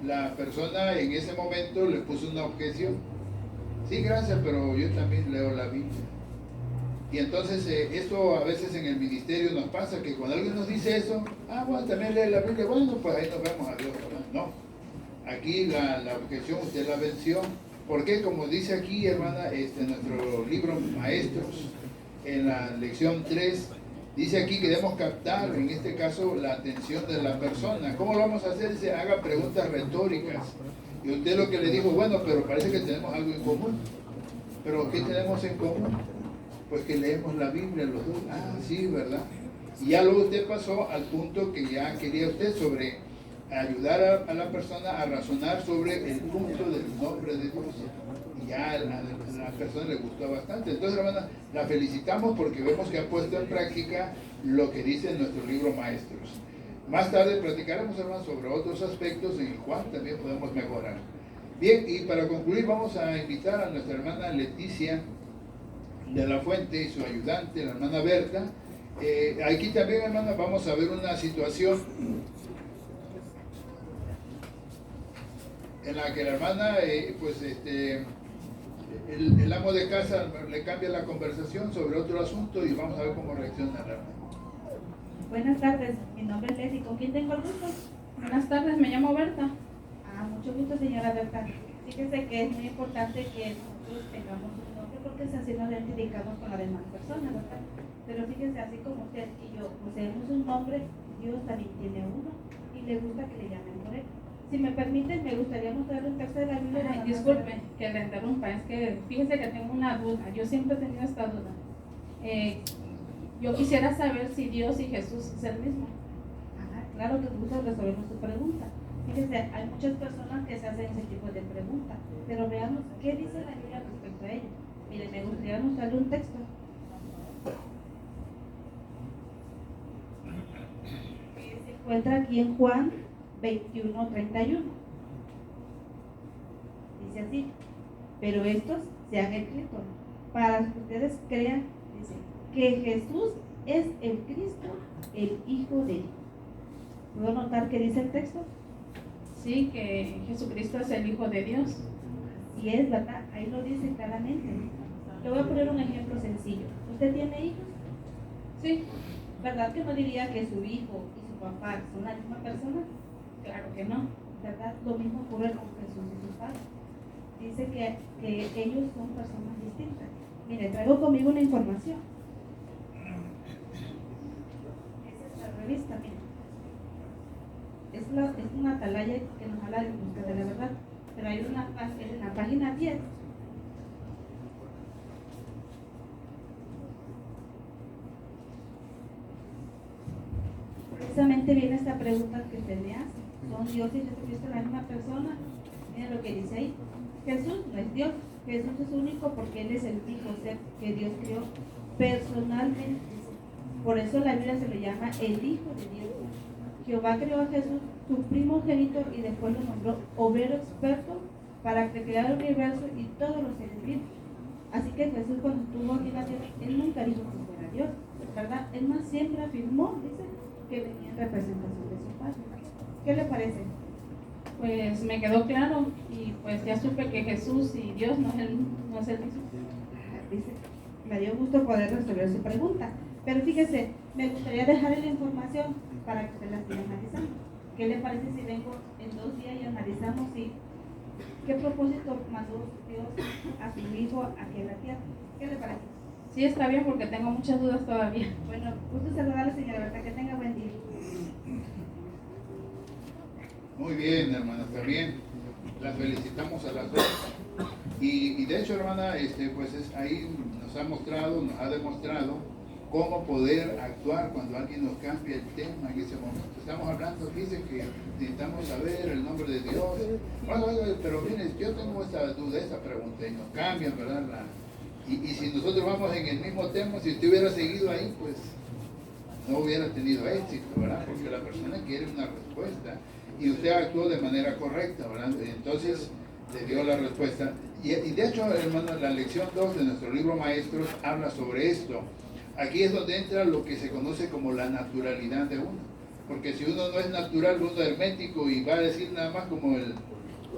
La persona en ese momento le puso una objeción. Sí, gracias, pero yo también leo la Biblia. Y entonces esto a veces en el ministerio nos pasa, que cuando alguien nos dice eso, bueno, también lee la Biblia, bueno, pues ahí nos vemos, adiós, ¿verdad? No, aquí la objeción usted la venció, porque como dice aquí, hermana, nuestro libro Maestros, en la lección 3, dice aquí que debemos captar, en este caso, la atención de la persona. ¿Cómo lo vamos a hacer? Dice, haga preguntas retóricas. Y usted lo que le dijo, bueno, pero parece que tenemos algo en común. ¿Pero qué tenemos en común? Pues que leemos la Biblia los dos. Sí, ¿verdad? Y ya luego usted pasó al punto que ya quería usted sobre ayudar a la persona a razonar sobre el punto del nombre de Dios. Y ya a la persona le gustó bastante. Entonces, hermana, la felicitamos porque vemos que ha puesto en práctica lo que dice nuestro libro Maestros. Más tarde platicaremos, hermano, sobre otros aspectos en el cual también podemos mejorar. Bien, y para concluir vamos a invitar a nuestra hermana Leticia de la Fuente y su ayudante, la hermana Berta. Aquí también, hermana, vamos a ver una situación en la que la hermana, el amo de casa le cambia la conversación sobre otro asunto y vamos a ver cómo reacciona la hermana. Buenas tardes, mi nombre es Leslie. ¿Con quién tengo el gusto? Buenas tardes, me llamo Berta. Mucho gusto, señora Berta. Fíjese que es muy importante que nosotros tengamos un nombre porque así nos identificamos con las demás personas, ¿verdad? Pero fíjense, así como usted y yo poseemos un nombre, Dios también tiene uno y le gusta que le llamen por él. Si me permiten, me gustaría mostrar un texto de la Biblia. Ay, disculpe que le interrumpa, es que fíjese que tengo una duda. Yo siempre he tenido esta duda. Yo quisiera saber si Dios y Jesús es el mismo. Claro que gusto resolvemos su pregunta. Fíjense, hay muchas personas que se hacen ese tipo de preguntas, pero veamos qué dice la Biblia respecto a ello. Miren, me gustaría mostrarle un texto. Que se encuentra aquí en Juan 21:31. Dice así: pero estos se han escrito para que ustedes crean, dice, que Jesús es el Cristo, el Hijo de Dios. ¿Puedo notar qué dice el texto? Sí, que Jesucristo es el Hijo de Dios. Y es verdad, ahí lo dice claramente. Le voy a poner un ejemplo sencillo. ¿Usted tiene hijos? Sí. ¿Verdad que no diría que su hijo y su papá son la misma persona? Claro que no. ¿Verdad? Lo mismo ocurre con Jesús y sus padres. Dice que ellos son personas distintas. Mire, traigo conmigo una información. Esa es la revista, mire. Es una atalaya que nos habla de busca de la verdad. Pero hay en la página 10. Precisamente viene esta pregunta que usted me hace. ¿Son Dios y Jesucristo la misma persona? Miren lo que dice ahí. Jesús no es Dios. Jesús es único porque Él es el único ser que Dios creó personalmente. Por eso la Biblia se le llama el Hijo de Dios. Jehová creó a Jesús, su primogénito, y después lo nombró obrero experto para crear el universo y todos los seres vivos. Así que Jesús, cuando estuvo aquí en la tierra, Él nunca dijo que fuera Dios, ¿verdad? Él más siempre afirmó, dice, que venía en representación de su Padre. ¿Qué le parece? Pues me quedó claro y pues ya supe que Jesús y Dios no es el mismo. Dice, me dio gusto poder resolver su pregunta. Pero fíjese, me gustaría dejarle la información para que usted la siga analizando. ¿Qué le parece si vengo en 2 días y analizamos qué propósito mandó Dios a su Hijo aquí en la tierra? ¿Qué le parece? Sí, está bien porque tengo muchas dudas todavía. Bueno, gusto saludarle, señora Berta, que tenga buen día. Muy bien, hermana, está bien. Las felicitamos a las dos. Y de hecho, hermana, pues ahí nos ha mostrado, nos ha demostrado cómo poder actuar cuando alguien nos cambia el tema en ese momento. Estamos hablando, fíjense que necesitamos saber el nombre de Dios. Bueno, pero miren, yo tengo esta duda, esta pregunta, y nos cambian, ¿verdad? Y si nosotros vamos en el mismo tema, si usted hubiera seguido ahí, pues no hubiera tenido éxito, ¿verdad? Porque la persona quiere una respuesta y usted actuó de manera correcta, ¿verdad? Entonces le dio la respuesta. Y de hecho, hermano, la lección 2 de nuestro libro Maestros habla sobre esto. Aquí es donde entra lo que se conoce como la naturalidad de uno. Porque si uno no es natural, uno es hermético y va a decir nada más como el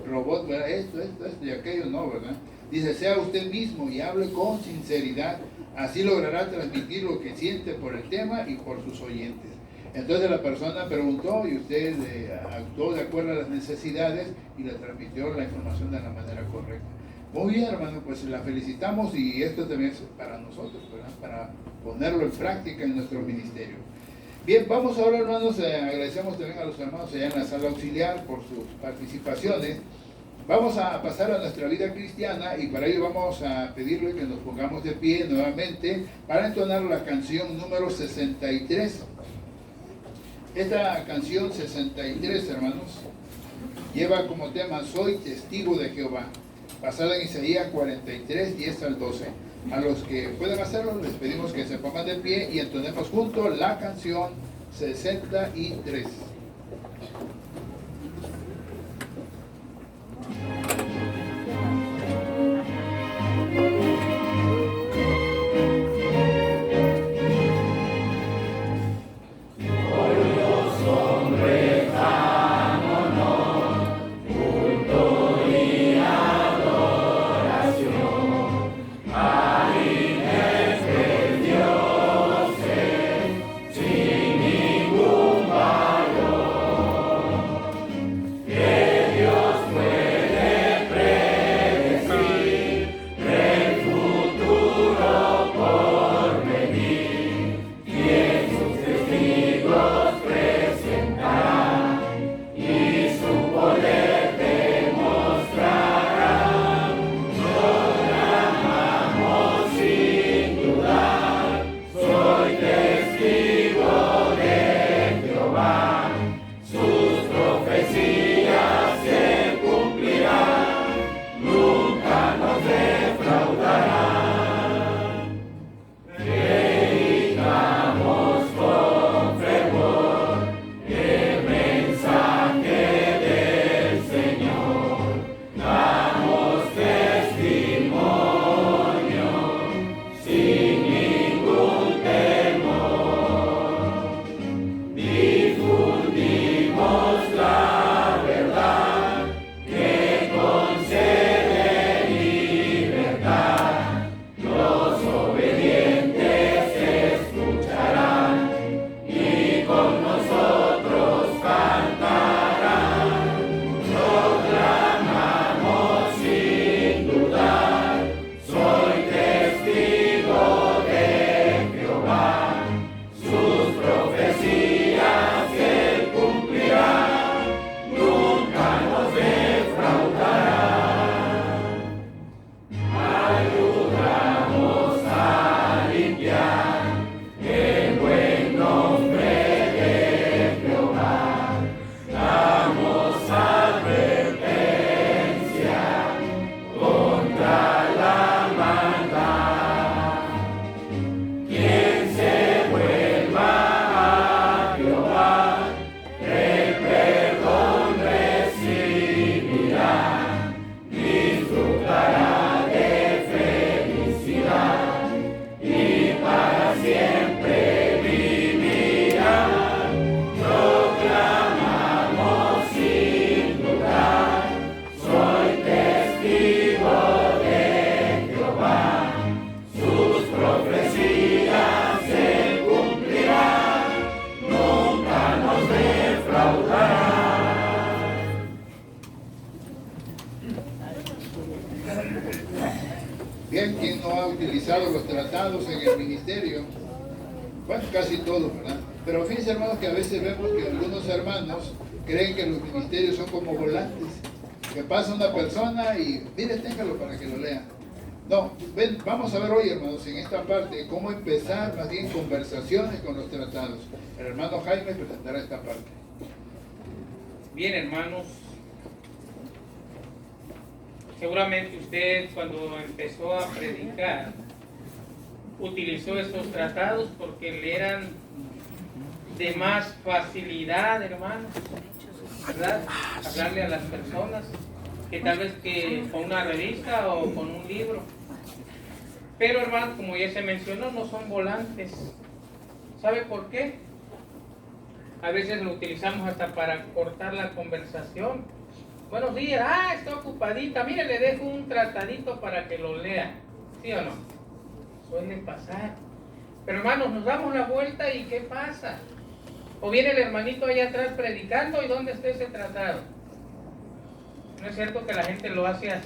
robot, ¿verdad? Esto y aquello, no, ¿verdad? Dice, sea usted mismo y hable con sinceridad. Así logrará transmitir lo que siente por el tema y por sus oyentes. Entonces la persona preguntó y usted actuó de acuerdo a las necesidades y le transmitió la información de la manera correcta. Muy bien, hermano, pues la felicitamos y esto también es para nosotros, ¿verdad? Para ponerlo en práctica en nuestro ministerio. Bien, vamos ahora, hermanos, agradecemos también a los hermanos allá en la sala auxiliar por sus participaciones. Vamos a pasar a nuestra vida cristiana y para ello vamos a pedirle que nos pongamos de pie nuevamente para entonar la canción número 63. Esta canción 63, hermanos, lleva como tema Soy testigo de Jehová, basada en Isaías 43, 10 al 12. A los que puedan hacerlo, les pedimos que se pongan de pie y entonemos juntos la canción 63. Bien, ¿quién no ha utilizado los tratados en el ministerio? Bueno, casi todos, ¿verdad? Pero fíjense, hermanos, que a veces vemos que algunos hermanos creen que los ministerios son como volantes, que pasa una persona y, mire, téngalo para que lo lea. No, vamos a ver hoy, hermanos, en esta parte, cómo empezar más bien conversaciones con los tratados. El hermano Jaime presentará esta parte. Bien, hermanos, seguramente usted cuando empezó a predicar utilizó estos tratados porque le eran de más facilidad, hermanos, ¿verdad? Hablarle a las personas que tal vez que con una revista o con un libro. Pero, hermanos, como ya se mencionó, no son volantes. ¿Sabe por qué? A veces lo utilizamos hasta para cortar la conversación. Buenos días, está ocupadita, mire, le dejo un tratadito para que lo lea. ¿Sí o no? Suele pasar. Pero, hermanos, nos damos la vuelta y ¿qué pasa? O viene el hermanito allá atrás predicando y ¿dónde está ese tratado? ¿No es cierto que la gente lo hace así?